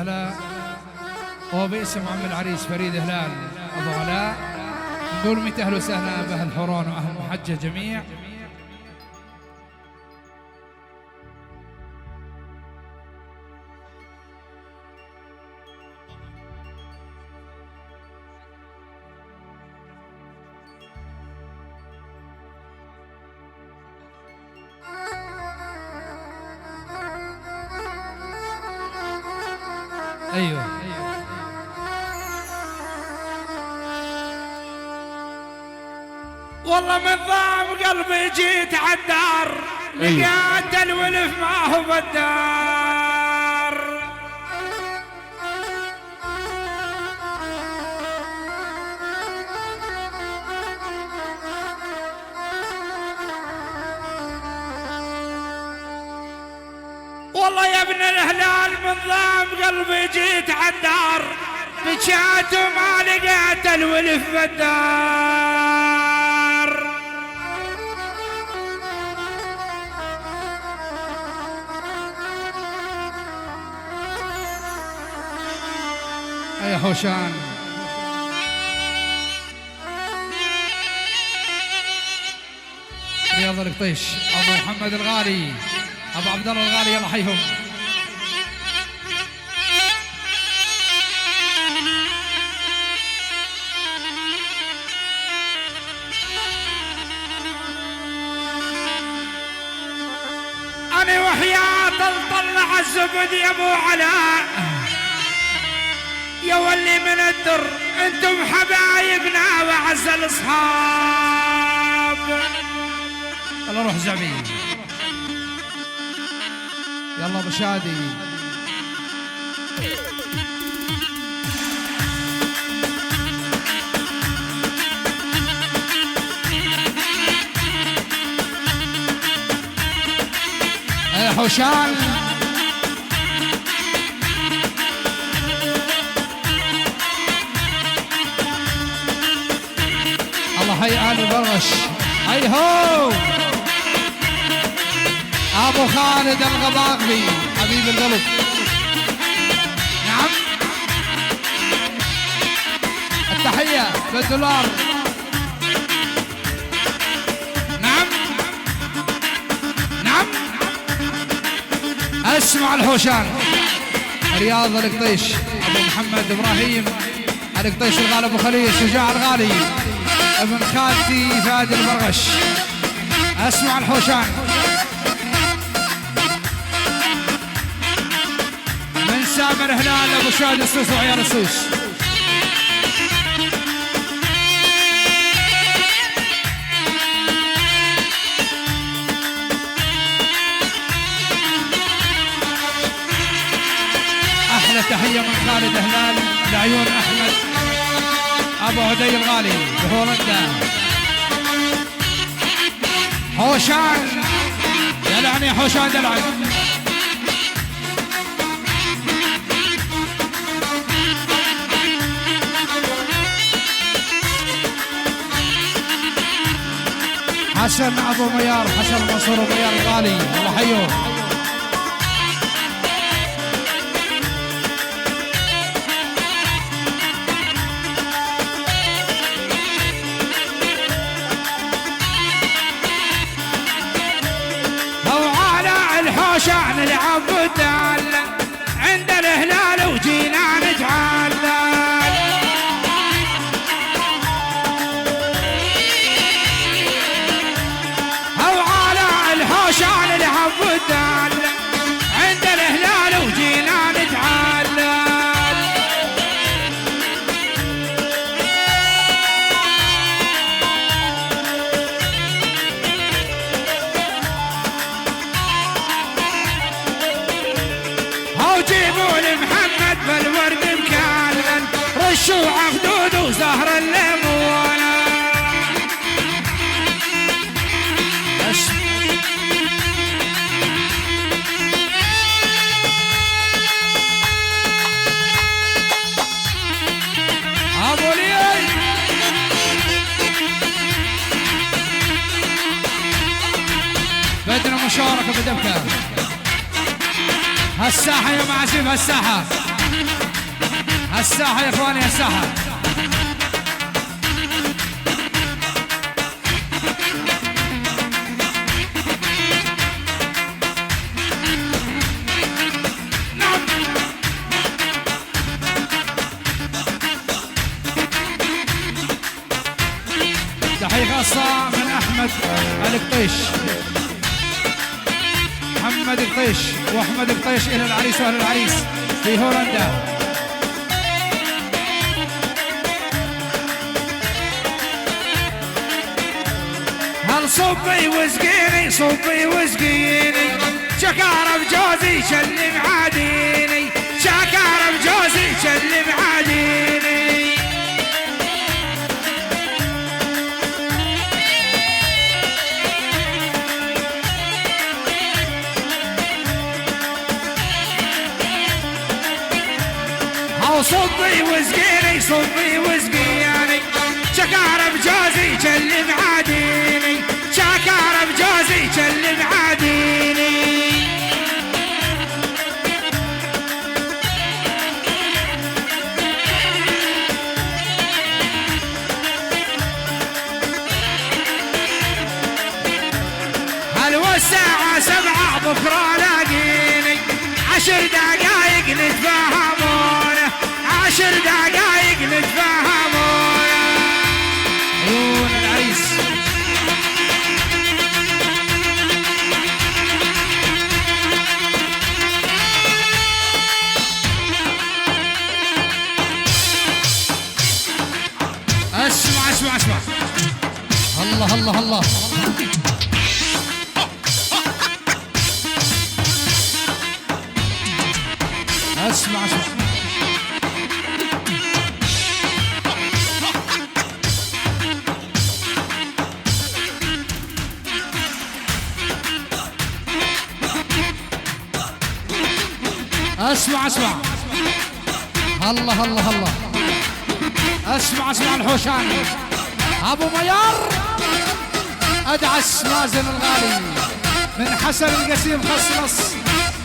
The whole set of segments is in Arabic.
وسهلا. وباسم عم العريس فريد هلال أبو علاء نقول 100 أهلا وسهلا بأهل حوران وأهل محجة جميع. أيوه والله من ضام قلبي جيت عالدار لقيت الولف ما هو بالدار. والله يا ابن الهلال من ضام قلبي جيت عالدار بجات وما لقيت الولف بالدار. يا حوشان رياض القطيش ابو محمد الغالي ابو عبد الله الغالي يلا حيهم. انا وحياة طلع الزبد يا ابو علاء يا ولي من الدر انتم حبايبنا وعز الاصحاب. يلا روح زعبي يلا ابو شادي. يا حوشان الله حي آل البرغش. هي هو ابو خالد الغباغبي حبيب القلب. نعم التحية بالدولار. نعم نعم اسمع الحوشان رياض القطيش ابو محمد ابراهيم القطيش الغالي ابو خليل الشجاع الغالي ابن خالتي فادي البرغش. اسمع الحوشان من سامر هلال ابو شادي السوس وعيال السوس. احلى تحيه من خالد هلال لعيون احمد ابو عدي الغالي بهولندا. حوشان دلعني حوشان دلعني. حسن ابو ميار حسن منصور ميار الغالي الله حيوه. الحوشان العبدال عند الهلال وجينا نتعلل. هو على الحوشان العبدال عند الهلال وجينا نتعلل. جيبوا لمحمد بالورد مكلل رشوا عخدود وزهر الليمونه. ابو ليل بدنا مشاركه بدبكه هالساحة يا معازيم هالساحة. الساحة يا اخواني الساحة. تحية خاصة من أحمد القطيش، محمد القطيش وأحمد القطيش إلى العريس وأهل العريس في هولندا. هل صبي وسقيني صبي وسقيني، شكار بجوزي شل معاديني، شكار بجوزي شل معاديني. صبي وسقيني صبي وسقيني، شكار بجوزي شل معاديني، شكار بجوزي شل معاديني. هل والساعة 7 بكرة لاقيني، 10 دقايق نتفاهمونه، 10 دقايق نتفاهمونه. عيون العريس. اسمع اسمع اسمع. الله الله الله. اسمع اسمع. اسمع اسمع. الله الله الله. اسمع اسمع الحوشان ابو ميار، ادعس مازن الغالي من حسن القسيم خصلص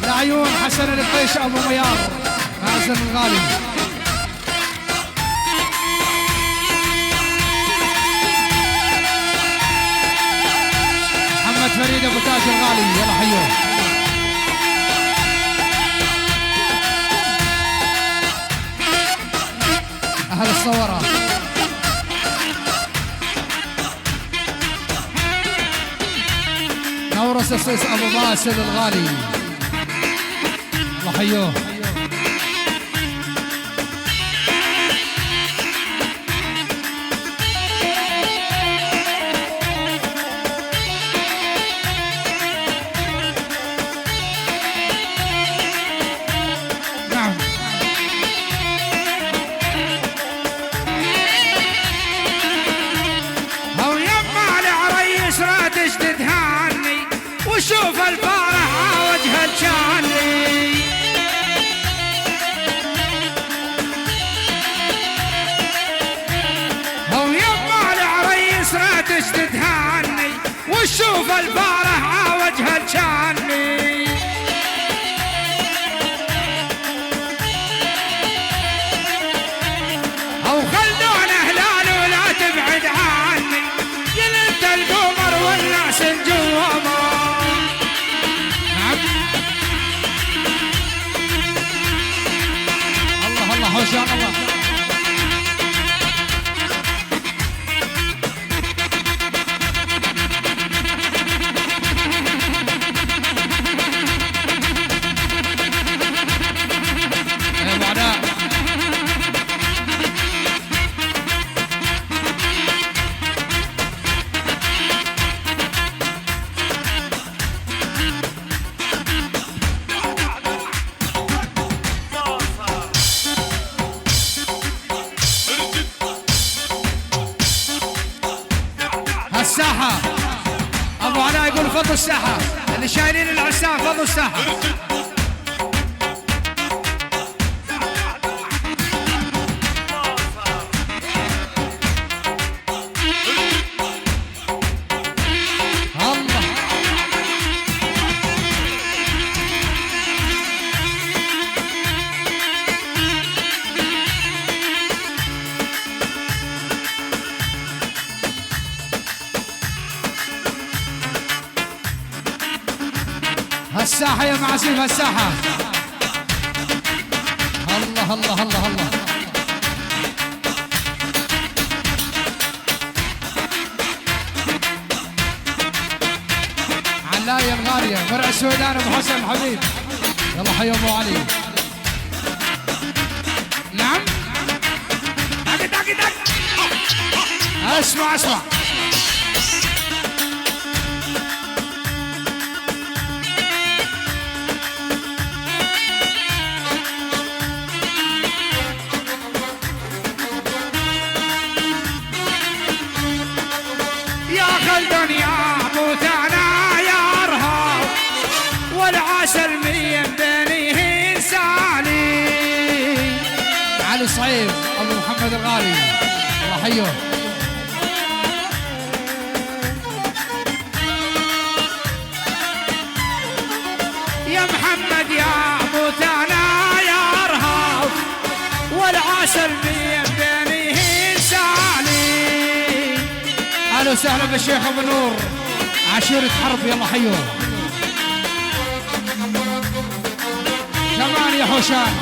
لعيون حسن القطيش ابو ميار مازن الغالي. محمد فريد ابو تاج الغالي يلا حيوه. أهل الصورة نورس السيس أبو باسل الغالي الله حيوه. وشوف الفرح وجه الجاني، هو يما العريس راتش تدهاني، وشوف الفرح وجه الجاني. او خلدون هلال ولا تبعد عني، يلد القمر والناس الجوامه. حوشان الله. يا ابو علاء الساحة ابو علاء يقول فضوا الساحة، اللي شايلين العساف فضوا الساحة. الله الساحة يا معازيم الساحة. الله الله الله الله. علاية الغالية مرع السودان ابو حسن الحبيب. يلا حي ابو علي. نعم دق دق دق. اسمع اسمع. يا خلدون يا ابو ثنا يا ارهاب والعسل من بنيه سالي. علي صعيب ابو محمد الغالي الله حيه. يا محمد يا ابو ثنا يا ارهاب والعسل من بنيه سالي. اهلا وسهلا بالشيخ ابو نور عشيرة حرب. يلا حيوه كمان يا حوشان.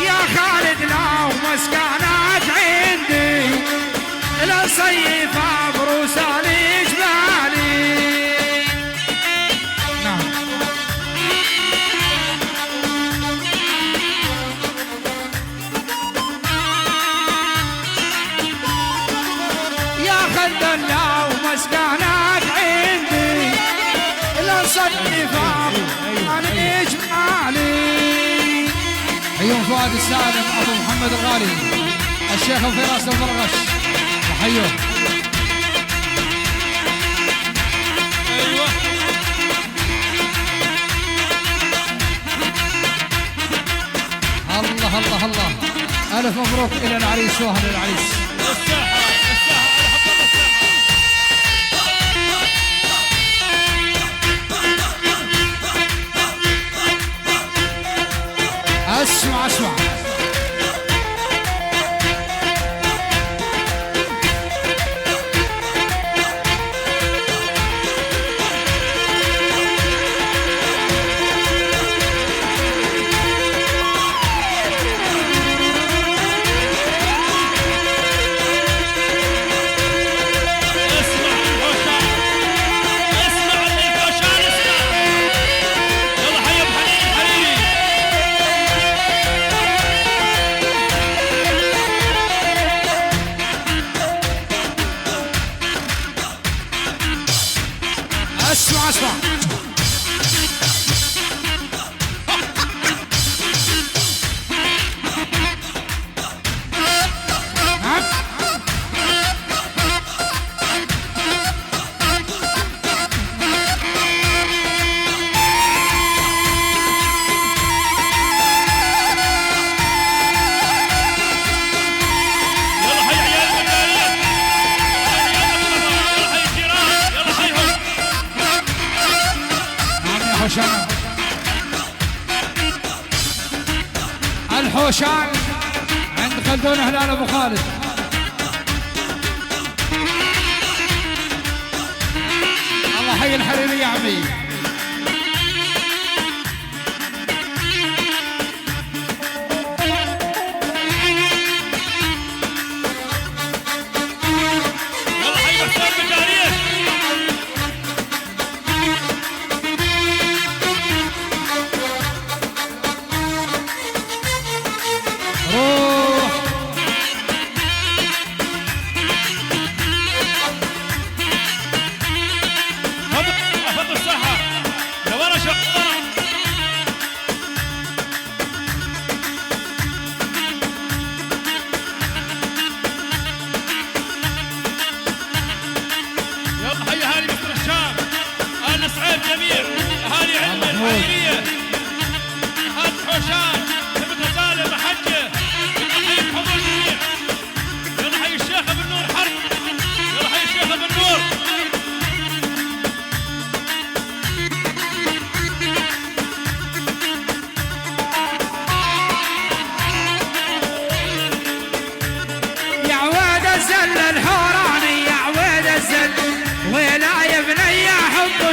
يا خالد لو مسكنات عندي لا صيف عبروس علي جبالي. نعم يا خلدون لو مسكنات عندي لا صيف عبروس علي جبالي. حيوم فؤاد السالم ابو محمد الغالي الشيخ فراس البرغش حيوه. ايوه الله الله الله. الف مبروك الى العريس واهل العريس. الساحه الساحه على حب الساحه. اسمع اسمع. اسمع اسمع. الحوشان الحوشان عند خلدون هلال ابو خالد. الله حي الحريري يا عمي. روح هبط الساحة.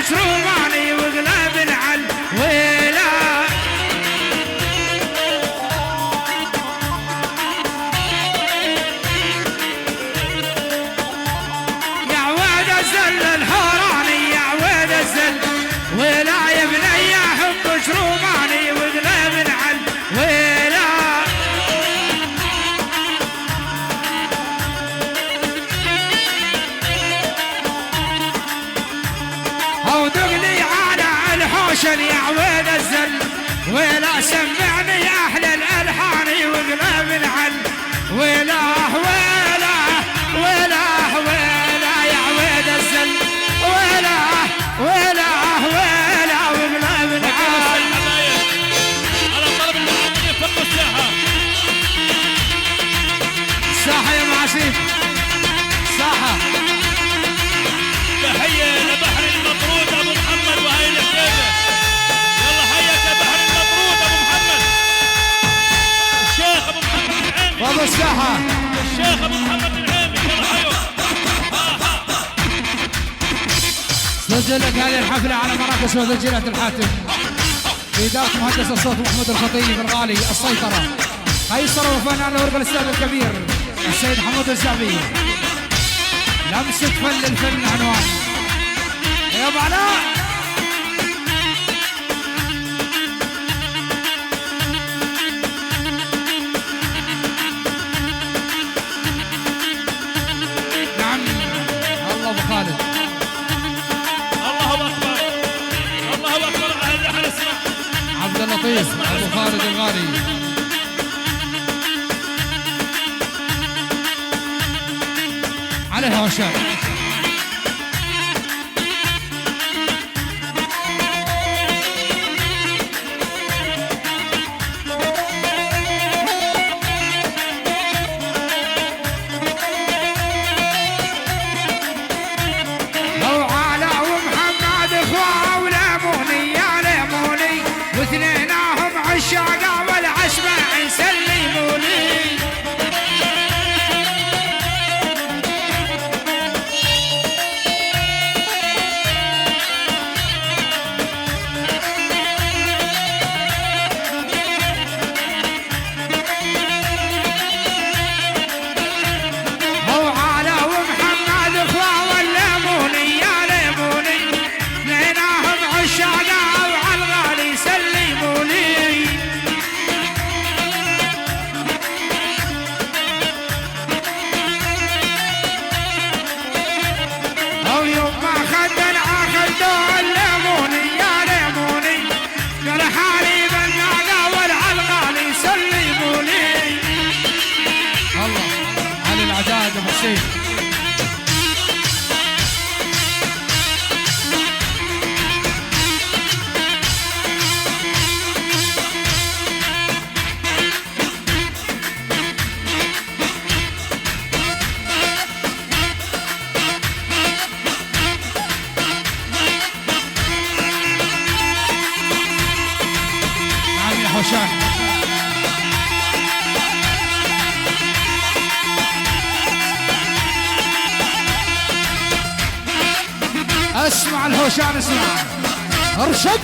حبش روماني وقلب العل ويلا يا عويد الزل الحوراني يا عويد الزل ولا يا بني حبش روماني وقلب العل ويلا او دقلي على الحوشن يا عويد الزل ولا سمعني احلى الالحان وقلب العل ولا ولا ولا ولا يا عويد الزل ولا ولا ولا وقلب العل على طلب المحمدين فوق الساحه الساحة يا معسيف ساحة تحيه لبحر المطرود ابو محمد وهي الكتابه يلا حياك يا بحر المطرود ابو محمد الشيخ ابو محمد العامي فوق الساحة الشيخ ابو محمد العامي يلا حيو سجل لك هذه الحفلة على مراكز وتسجيلات الحاتم في إدارة مهندس الصوت محمود الخطيب الغالي السيطرة قيصر وفنان ورق الاستاذ الكبير السيد حمود الزعبي لمسة فن للفن عنوان يا ابو علاء نعم الله ابو خالد الله اكبر الله اكبر اهل اللحن اسمع عبد اللطيف ابو خالد الغالي عليها وشام لو على ومحمد اخوة وليموني يا ليموني واثنيناهم عشاقة والعشبة يسلموني هو على ومحمد اخوة والليموني يا ليموني اثنيناهم عشاقة وعلى الغالي يسلموني او يوم ما خدنا خدوا الليموني يا ليموني قال حالي بالناقة والعلغالي يسلموني الله علي العداد ابو حسين نعم يا حوشان اسمع الهوشان اسمع ارشد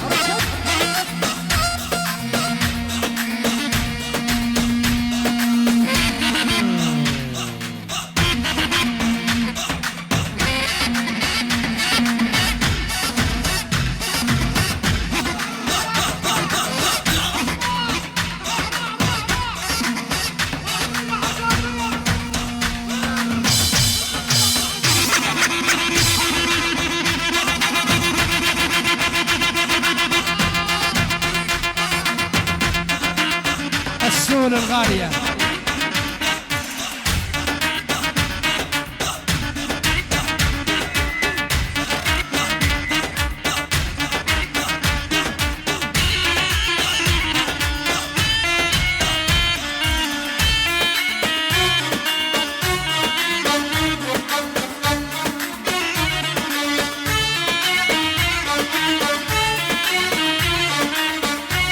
السول الغالية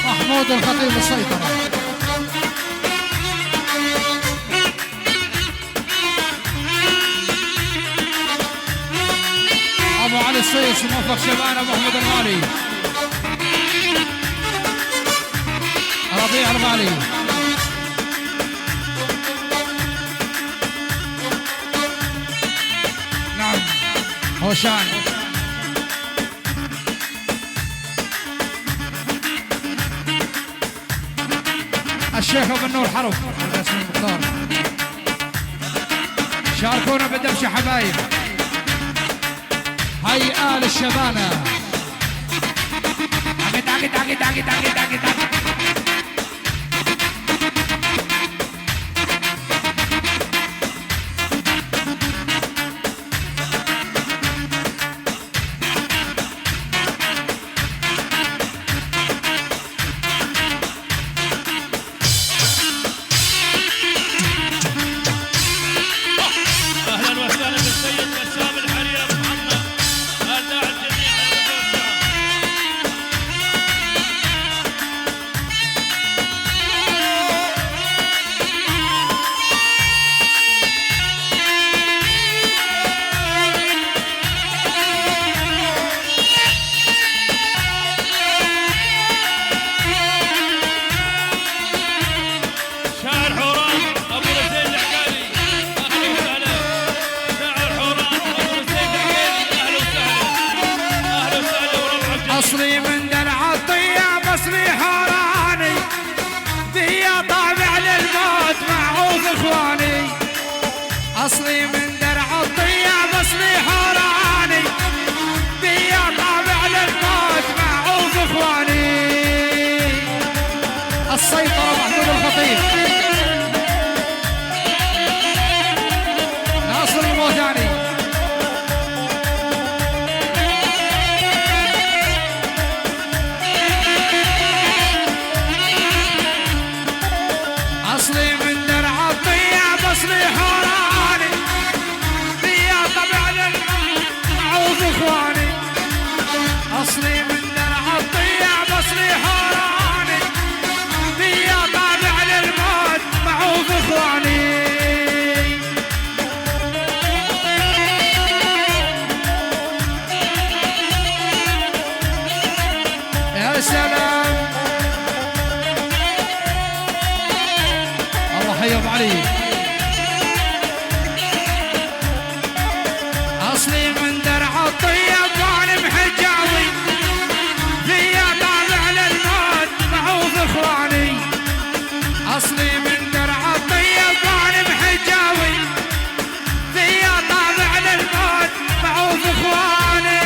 محمود الخطيب السيطرة ابو علي السيطرة العريس موفق شبان ابو احمد الغالي، ربيع الغالي. نعم هوشان الشيخ ابو النور حرب اسم المختار. شاركونا بالدبشه حبايب. هاي آل الشبانة. اهلا وسهلا بالسيد بسام الحريري ابو محمد. هلا الجميع شاعر حوران ابو رزين العقالي. اهلا وسهلا. شاعر حوران ابو رزين العقالي. اهلا وسهلا. اهلا وسهلا وربع الجميع. اصلي من درع الطياب اصلي حوراني، فيا طابع للموت معوض اخواني. اصلي من درع الطياب اصلي حوراني، فيا طابع للموت معوض اخواني. السيطرة محمود الخطيب، ناصر الموتاني. اصلي من درع الطياب اصلي حوراني، فيا طبع للموت معوض اخواني. اصلي من درع الطياب اصلي حوراني، فيا طابع للموت معوض اخواني. يا سلام الله حي ابو علي. اصلي من درع الطيب وانا محجاوي، فيا طالع للموت معوض اخواني. اصلي من درع الطيب وانا محجاوي، فيا طالع للموت معوض اخواني.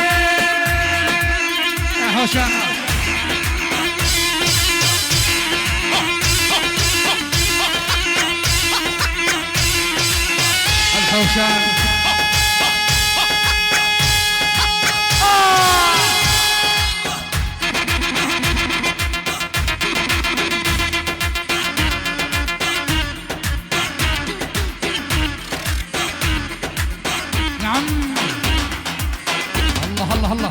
يا هوشان الحوشان. نعم الله الله الله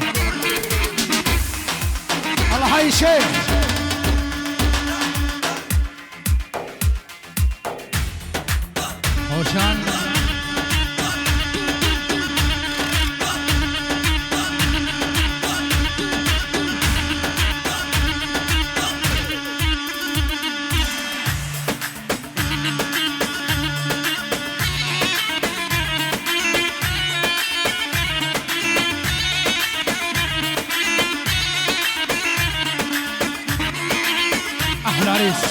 الله. هاي الشيخ هوشان. احلى عريس.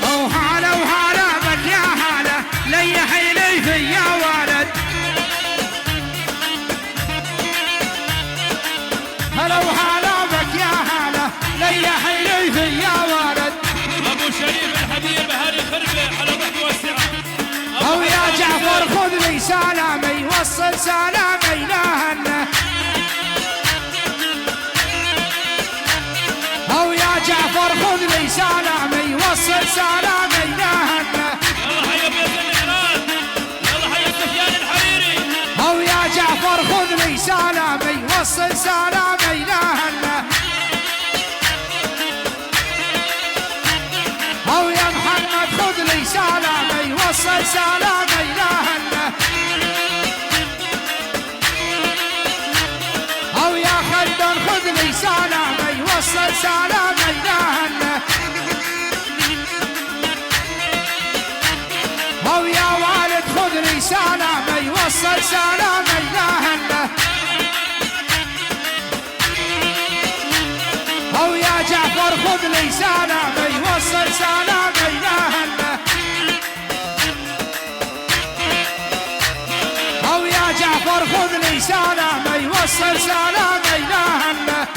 او هلا وهلا بك يا هلا، لي حيلي في يا ولد. هلا وهلا بك يا هلا، لي حيلي في يا ولد. ابو شريف الحبيب هاري خربه على ضد واسعه. او يا جعفر خذ لي سلامي، وصل سلامي لهنا. او يا جعفر خذ لي سلامي، وصل سلامي لهنا. يلا حيا بيت الاعلان. يلا حيا سفيان الحريري. او يا جعفر خذ لي سلامي، وصل سلامي لهنا. او يا محمد خذ لي سلامي، وصل وصل سلام إلهنا أو يا خلدون خذ لي سلامي وصل سلام إلهنا أو يا والد خذ لي سلامي وصل سلام إلهنا أو يا جعفر خذ لي سلامي وصل سلام إلهنا أو يا جعفر خذ لي سلامي وصل سلام إلهنا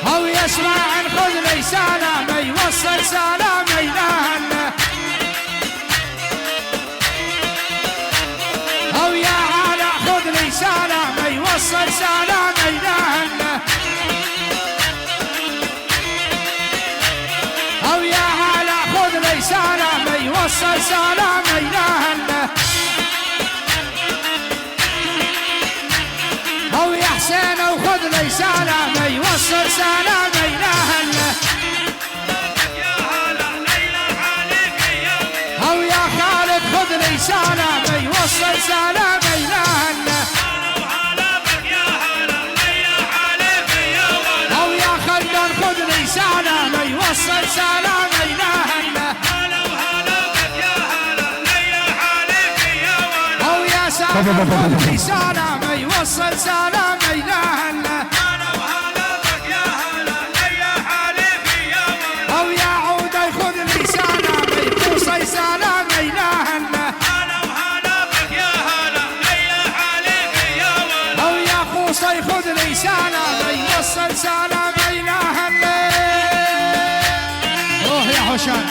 أو يا اسماعيل خذ لي سلامي وصل سلام إلهنا أو يا علاء خذ لي سلامي وصل سلام إلهنا أو يا علاء خذ لي سلامي وصل سلام إلهنا أو يا حسين وخذ لي سلامي وصل سلام إلهنا أو يا خالد خذ لي سلامي وصل سلام إلهنا أو يا خلدون خذ لي سلامي وصل سلام إلهنا أو يا سلام خذ لي سلامي وصل سلام إلهنا أو يا عودة خذ لي سلامي وصل سلام إلهنا أو يا قوصي خذ لي سلامي وصل سلام إلهنا روح يا حوشان.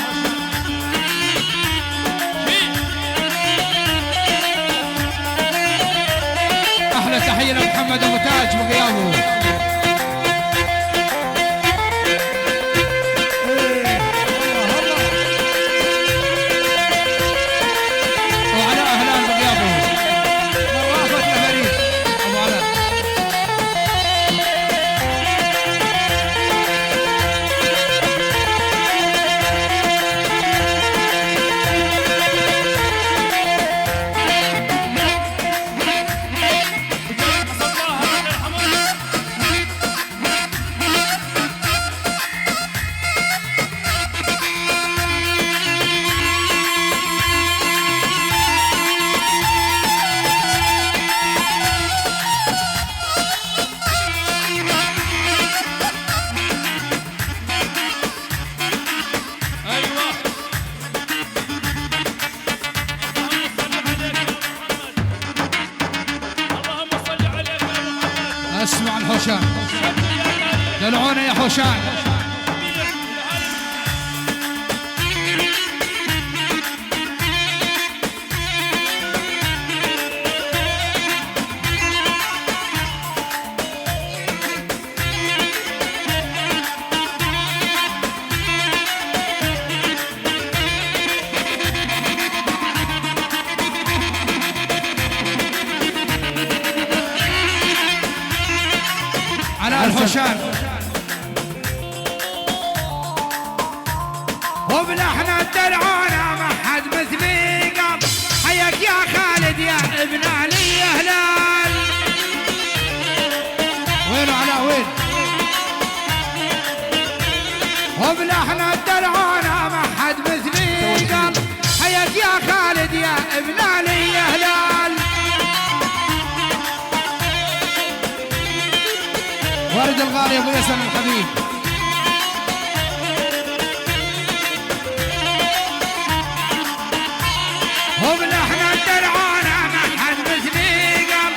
احلى تحيه لمحمد ابو تاج بغيابه. وعلى اهلان بغيابه مرافق لفريد ابو علاء. اسمع الحوشان دلعونا يا حوشان. على الحوشان وبلحن الدلعونة ما حد مثلي قام حياك يا خالد يا ابن علي هلال. وينه على وين؟ وبلحن الدلعونة ما حد مثلي قام حياك يا خالد يا ابن علي هلال. ورد الغالي ابو ياسر الحبيب. وبلحن الدرعونة ما حد مثلي قام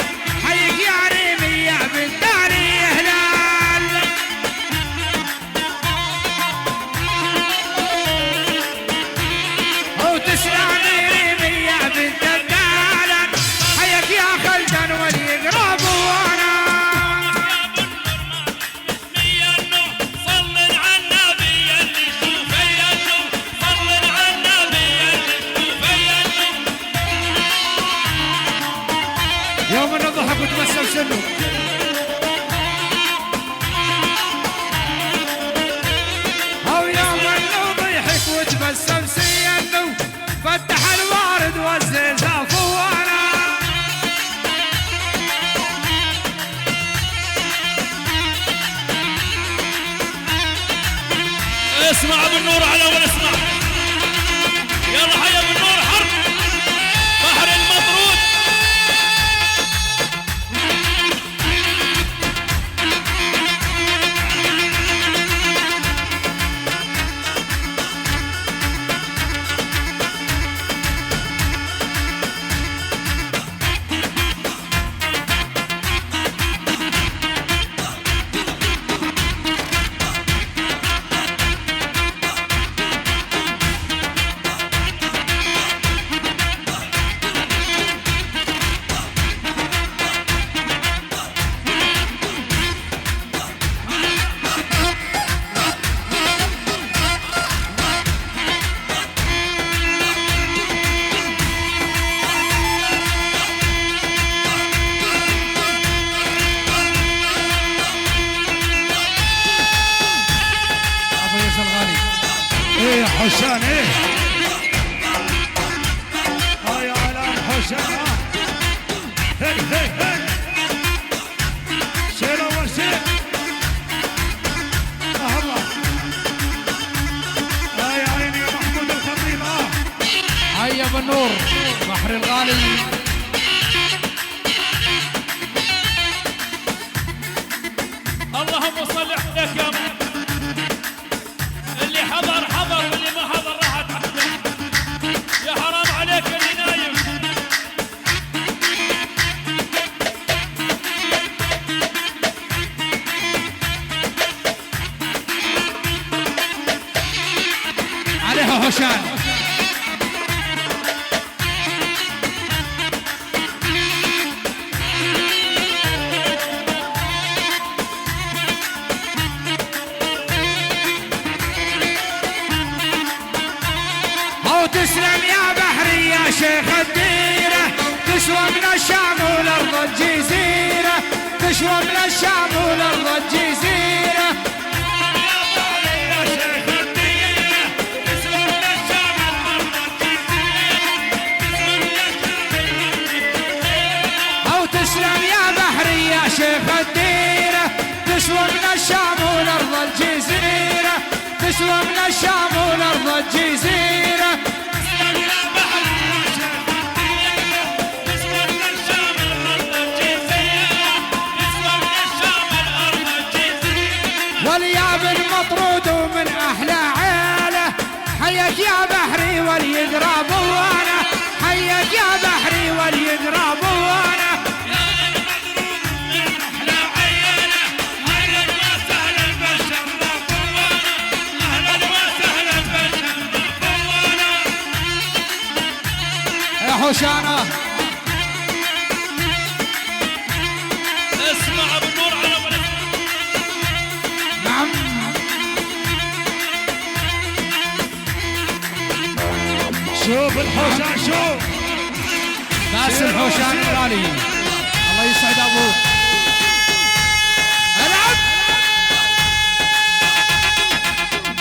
حيك يا ريمي يا بنت علي هلال. وتسلمي ريمي يا بنت الدالة حيك يا خلدن ولي قراب وانا. اسمع ابو النور على اول اسمع. يلا حي ابو النور حرب بحر المطرود. ايه حسان ايه يا علام حسان هي هي هي سير اول سير الله يا عيني يا محمود الخطيب هيا بالنور بحر الغالي. اللهم صل عليك يا من. اللي حضر حضر واللي ما حضر راح اتحمل. يا حرام عليك اللي نايم. عليها هشام. تسلم يا بحري يا شيخ الديرة، تسوى من الشام والأرض الجزيرة، تسوى من الشام والأرض الجزيرة. يا بحري يا شيخ الديرة، تسوى من الشام والأرض الجزيرة. أو تسلم يا بحري يا شيخ الديرة، تسوى من الشام والأرض الجزيرة، تسوى من الشام والأرض الجزيرة. والياب المطرود ومن احلى عيله، حيك يا بحري واليقرا بوانا، حيك يا بحري واليقرا بوانا. يا المطرود من احلى عيله، اهلا وسهلا بالشرف بوانا، اهلا وسهلا بالشرف بوانا. يا حسانه اسمع ابو النور على ولد. نعم. شوف الحوشان شوف ناس الحوشان الغالي الله يسعد ابوك. العب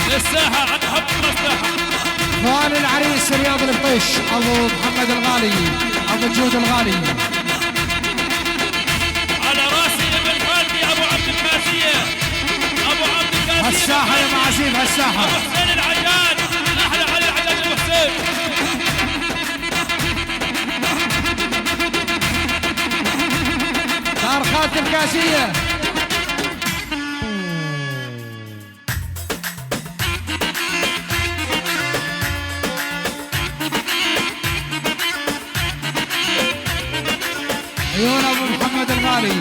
للساحه عن حب المصلحه. اخوان العريس رياض القطيش ابو محمد الغالي ابو جود الغالي. على راسي ابن خالتي ابو عبد الكاسيه، ابو عبد الكاسيه هالساحه يا معازيم هالساحه. ابو حسين العجان، احلى علي العجان ابو حسين. دار خالتي الكاسيه. عيون ابو محمد الغالي.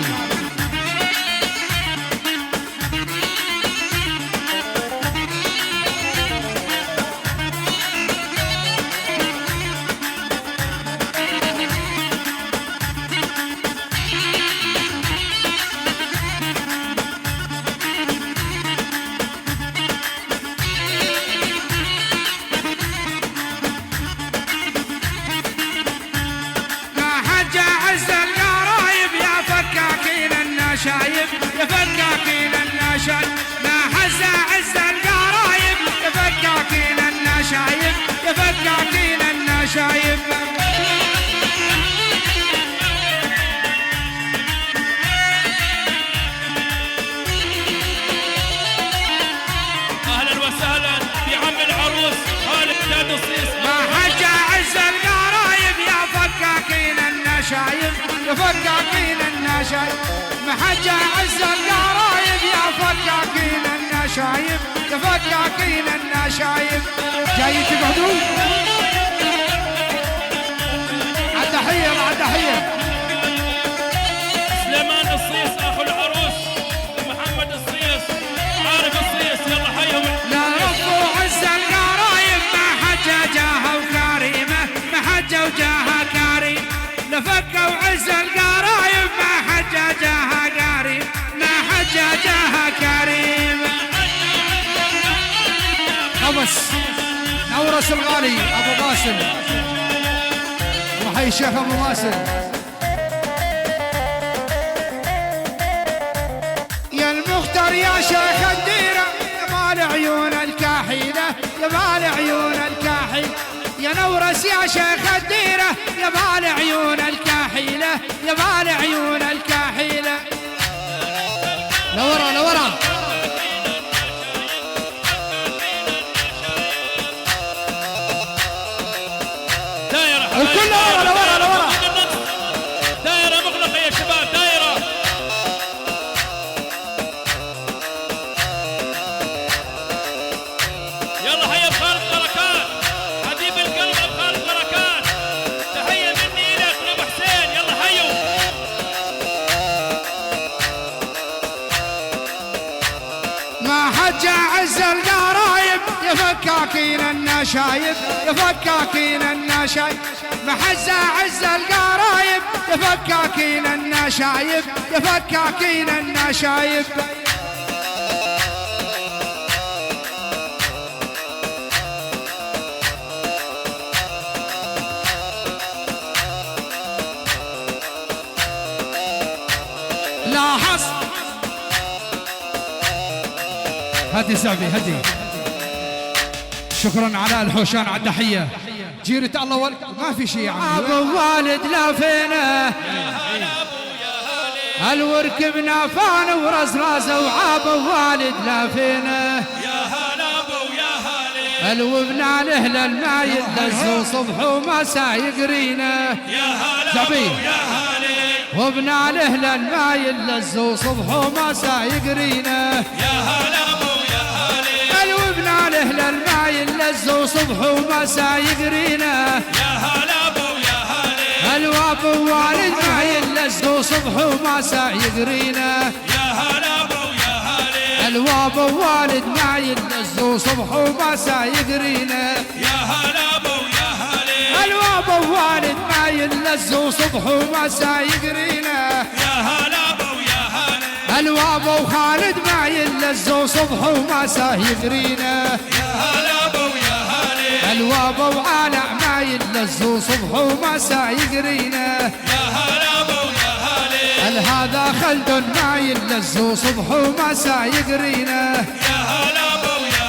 شايب يا فكاكين النشايب، ما حز عز القرايب يا فكاكين النشايب، يا فكاكين النشايب. اهلا وسهلا. يا فكاكين النشايب محجة عز القرايب يا فكاكين النشايب يا فكاكين النشايب. جايين تقعدون؟ عالتحية مع التحية. سليمان الصيص اخو العروس محمد الصيص عارف الصيص يلا حيهم. لا ربوا عز القرايب ما حجة جاها وكريمة ما حجة وجاها كريم لفكوا عز القرايب ما حجة جاها كريم ما حجة جاها كريم. خبس نورس الغالي ابو باسل وحي الشيخ ابو باسل. يا المختار يا شيخ الديرة يا مال عيون الكاحيلة يا مال عيون الكاحيلة يا نورس يا شيخ الديرة يا مال عيون الكاحيلة يا مال عيون الكاحيلة. لورا لورا دايرة الكل لورا لورا لورا. دايرة مغلقة يا شباب دايرة. يلا حي بخالد بركات حبيب القلب بخالد بركات تحية مني لك ابو حسين يلا حيوا. ما حجة عز القرايب يا فكاكين النشايب يا فكاكين النشايب ما حجة عز القرايب يا فكاكين النشايب يا فكاكين النشايب. لاحظ هدي سعبي هدي. شكرا على الحوشان على التحية. جيرة الله ما في شيء يا عمي. ابو والد لافينا الوركبنا فان ورزرازه وعاب والد لافينا يا هلا ابو يا هلا الوبنا له للما يلز صبح ومساء يقرينا يا هلا زعبي. ابو يا هلا وبنا له للما يلز صبح ومساء يقرينا يا هلا ابو يا هلا الوبنا له للما يلز صبح ومساء يقرينا يا هلا ابو يا هلا الواب والد ما يلز صبح ومساء يقرينا يا هلا ابو يا هلا الواب والد ما يلز صبح ومساء يقرينا يا هلا ابو يا هلا الواب والد ما يلز صبح ومساء يقرينا يا هلا ابو يا هلا الواب وخالد ما يلز صبح ومساء يقرينا يا هلا ابو يا هلا الواب وعالع ما يلز صبح ومساء يقرينا يا هلا ابو يا هلا هذا خلد ما يلز صبح ومساء يقرينا يا هلا ابو يا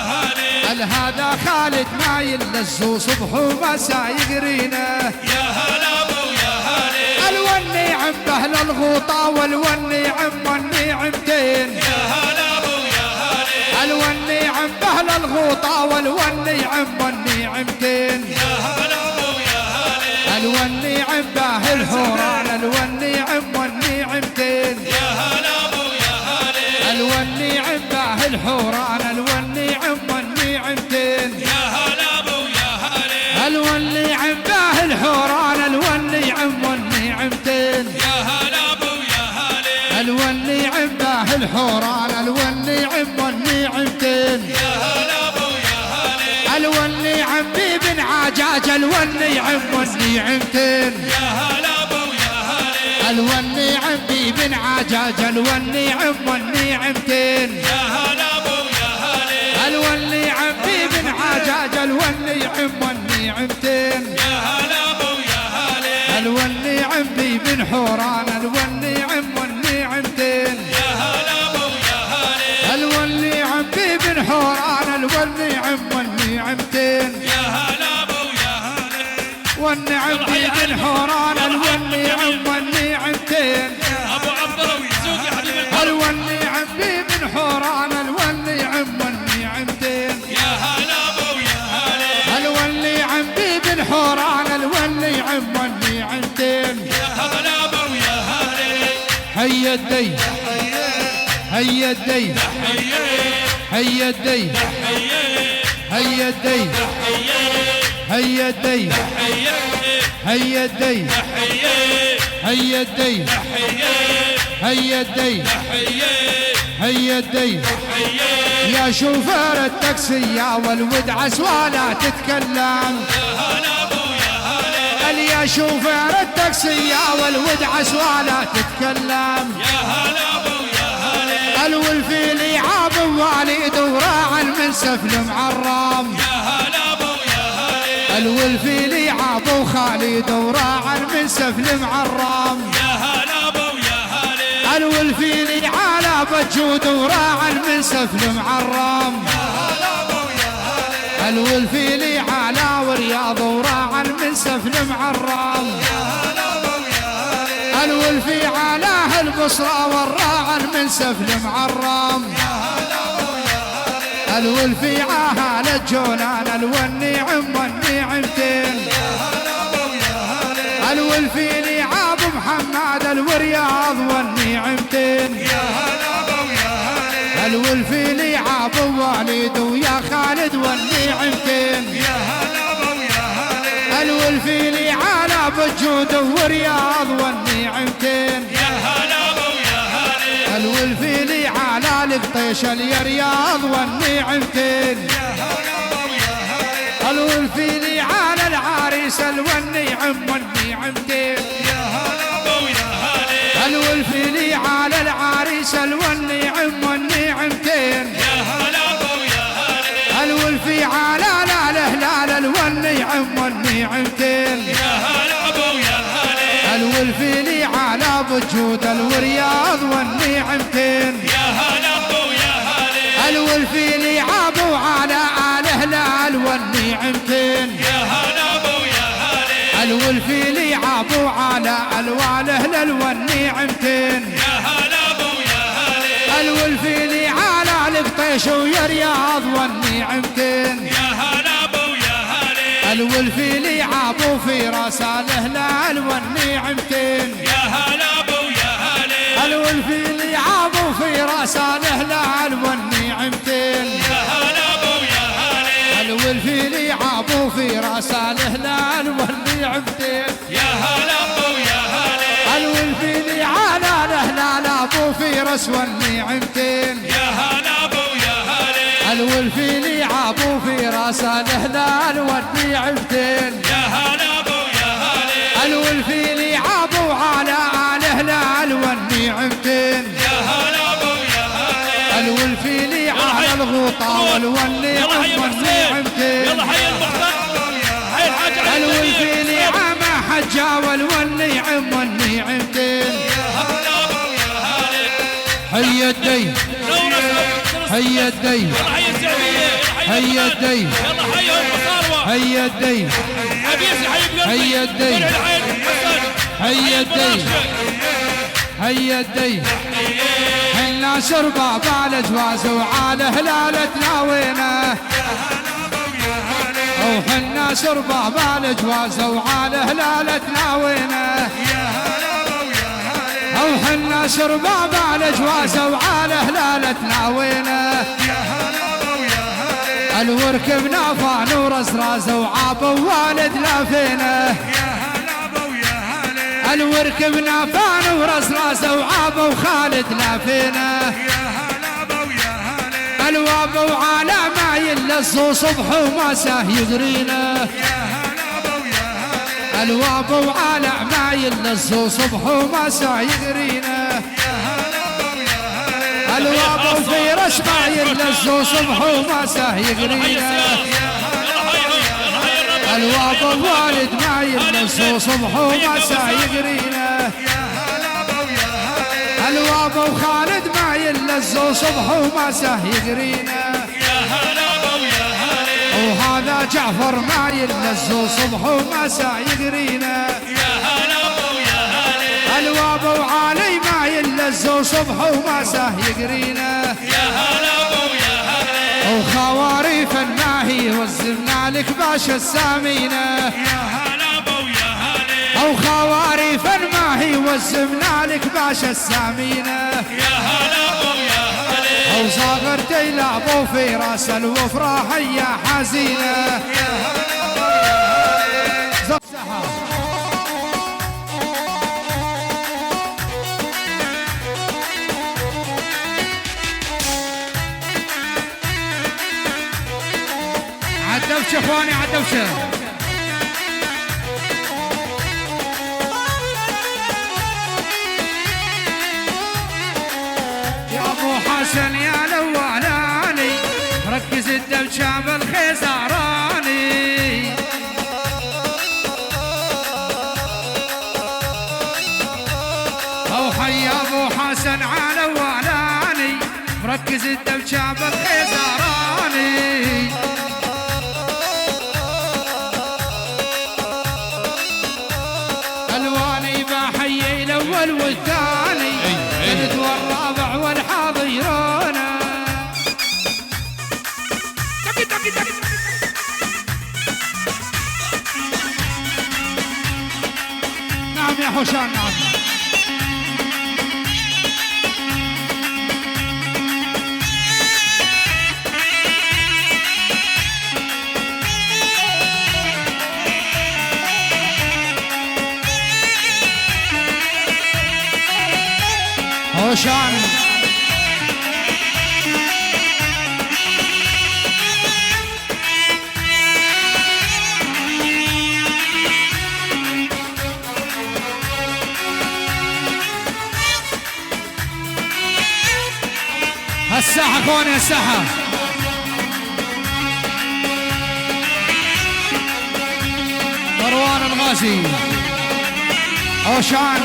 هلا هذا خالد ما يلز صبح ومساء يقرينا يا هلا ابو يا هلا الوني عم بهل الغوطة والوني عم النعمتين يا هلا ابو يا هلا الوني عم بهل الغوطة والوني عم النعمتين يا هلا ابو يا هلا الوني عم بهل الحوران الوني عم النعمتين يا هلا ابو يا هلا الوني عم بهل الحوران الوني عم النعمتين يا هلا ابو يا هلا الوني عم بهل الحوران الوني عم النعمتين يا هلا ابو يا هلا الوني عم بهل الحوران الوني عم النعمتين يا هلا ابو يا هلا الوني عم بن عجاج الوني عم النعمتين يا هلا ابو يا هلا الوني عم بن عجاج الوني عم النعمتين يا هلا ابو يا هلا الوني عم بن عجاج الوني عم النعمتين يا هلا ابو يا هلا الوني عم بن حوران الوني عم النعمتين يا هلا ابو يا هلا الوني عم بن حوران الوني عم النعمتين يا هلا ابو يا هلا والنعم بن حوران الوني عم النعمتين ابو عبد الله ويزوق يا حبيبي الوني عم بن حوران الوني عم النعمتين يا هلا ابو يا هلا الوني عم بن هيا الدي هيا الدي هيا الدي هيا الدي هيا الدي هيا الدي هيا الدي هيا الدي هيا الدي يا شوفير التاكسي يا والود عسواله تتكلم يا شوفير التاكسي يا والود عسواله تتكلم الولفي لي عاب والد وراع المنسف المعرم الولفي لي عاب وخالد وراع المنسف المعرم الولفي لي على بجود وراع المنسف المعرم الولفي لي على ورياض وراع المنسف المعرم الولفي على البصرة والراع المنسف المعرم الولفي عاهل الجولان الونيعم والنيعمتين الولفي لي عاب محمد الورياض والنيعمتين الولفي لي عاب والد ويا خالد والنيعمتين الولفي لي على بجود ورياض والنيعمتين الولفي لي على القطيش اليرياض والنيعمتين الولفي لي على العريس الونيعم والنيعمتين الولفي لي على العريس الونيعم والنيعمتين الولفي على الهلال الونيعم والنيعمتين الولفي لي على بجود الورياض والنيعمتين الولفي لي عابو على الهلال والنيعمتين الولفي لي عابو على الهلال والنيعمتين الولفي لي على القطيش ويا رياض والنيعمتين الولفي لي عابو في راس الهلال والنيعمتين الولفي لي عابو في راس الهلال والنيعمتين الولفي لي عابو في راس الهلال والنيعمتين الولفي لي على الهلال ابو في راس والنيعمتين الولفي لي عابو في راس الهلال والنيعمتين الولفي لي عابو على الهلال والنيعمتين الولفي لي على الغوطة والنيعم والنيعمتين الولفي لي عما حجا والنيعم والنيعمتين هيا الدي هيا الدي هيا الدي هيا الدي هيا الدي هيا الدي هيا الدي حنا شربا بالجواز وعلى هلال تناوينا وحنا شربا بالجواز وعلى هلال تناوينا وحنا شربا بالجواز وعلى هلال تناوينا الوركبنا فانور ازراز وعاب والد لافينا الوركبنا فانور ازراز وعاب وخالد لافينا الواب وعلى ما يلزو صبح ومساه يدرينا الواب وعلى ما يلزو صبح ومساه يدرينا الواب في رش ما يلزو صبح ومساه يدرينا الواب والد ما يلزو صبح ومساه يدرينا الواب وخالد ما يلزو صبح ومساه يدرينا وهذا جعفر ما يلزو صبح ومساء يقرينا الواب وعلي ما يلزو صبح ومساء يقرينا وخواريف الناهي وزمنا لك باش السامينه وخواريف ما باهي وزمنا لك باشا السامينة يا هلا يا هلا او صاغر تيلابو في راس الوفرة هيا حزينة يا هلا زقزحة عالدوشة اخواني عالدوشة يا ابو حسن يا الاولاني ركز الدوشة بالخيزراني او حي ابو حسن على الاولاني ركز الدوشة بالخيزراني الواني بحيي الاول والثاني الثالث والرابع والحاضرون نعم يا حسام نعم حسام الساحة اخواني الساحة مروان الغازي اوشان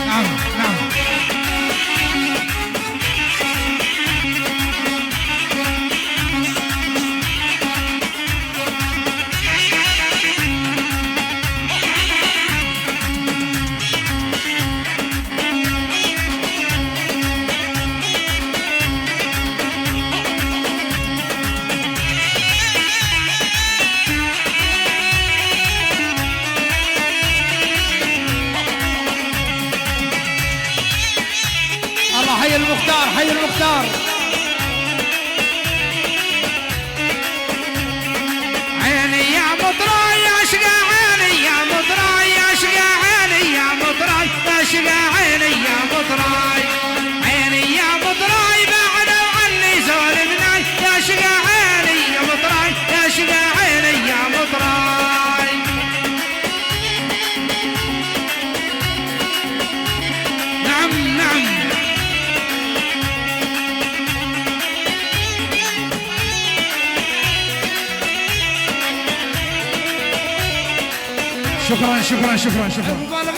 نعم نعم الله حي المختار حي المختار عيني يا مطراي اشقى عيني يا مطراي اشقى عيني يا مطراي اشقى عيني يا مطراي عيني يا مطراي بعد عني زول مناي يا شقى عيني يا مطراي يا شقى عيني يا مطراي نعم نعم شكرا شكرا شكرا شكرا